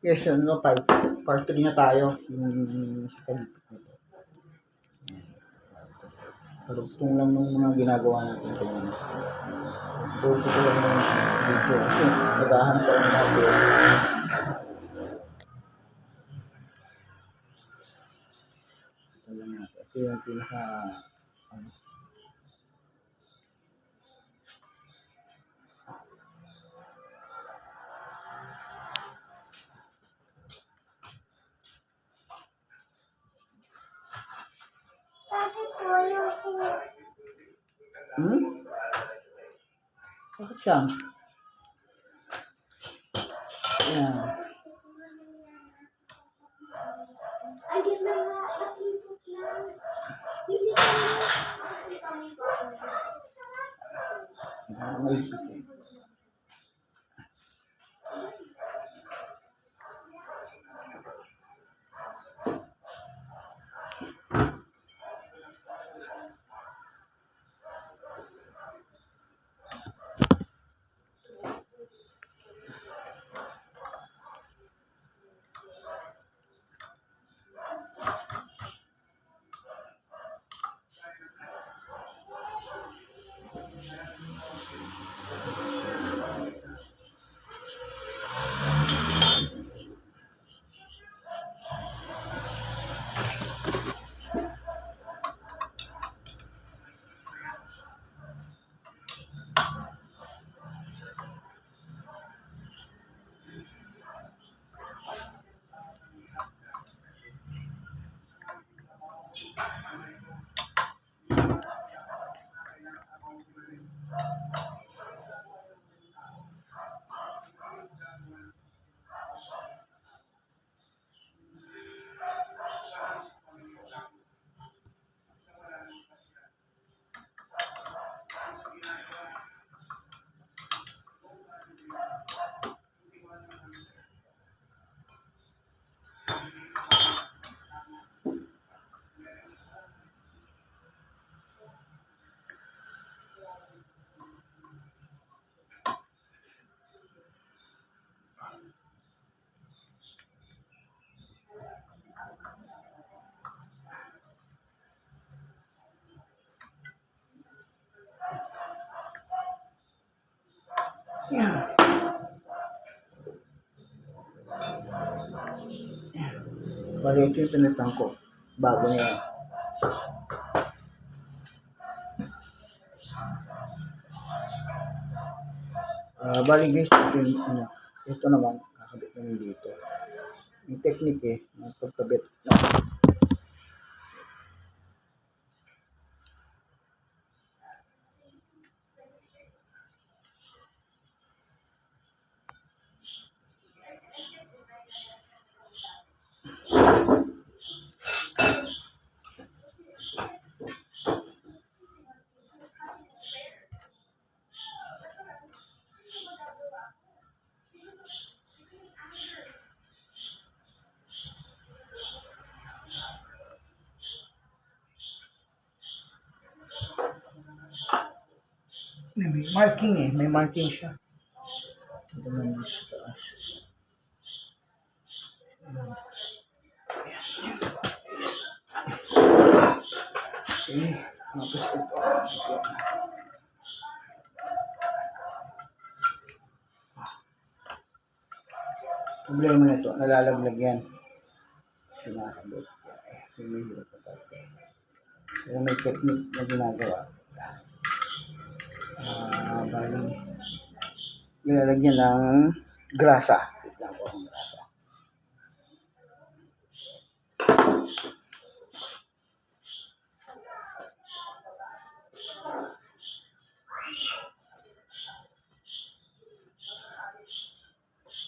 Yes, ano, part 3 na tayo. Sa paligpit nito. Karugtong lang ng mga ginagawa natin kanina. Puro ko lang ng video kasi naghahanap ako ng update. Ito lang natin. Ito yung pinaka ano, Bakit siya? Ayan. Maikit eh. Ayan. Bali, ito yung pinatang ko. Bago na yan. Bali guys, ito yung ano. Ito naman, kakabit namin dito. Yung technique eh, yung pagkabit. May marking eh, may marking siya. Ito naman dito sa taas. Okay, tapos ito. Problema nito, nalalaglag yan. Pinakabit. Humihirap na parte. Pero may technique na ginagawa. Bali, nilalagyan ng grasa. Tignan ko ang grasa.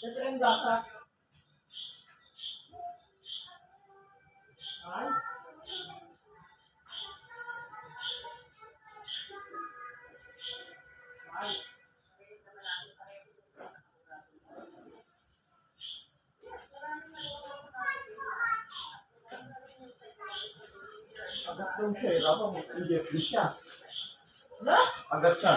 Ito yung grasa. Agad daw siya eh. Dapat may injection siya. Agad siya.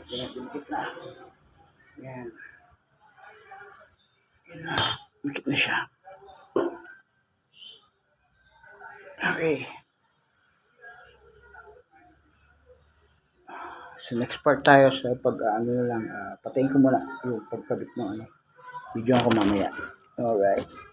Dikit na. Yan. Yan na. Dikit na siya. Okay. So next part tayo sa pag ano lang, patayin ko muna yung pagkabit ng ano. Video ko mamaya. Alright.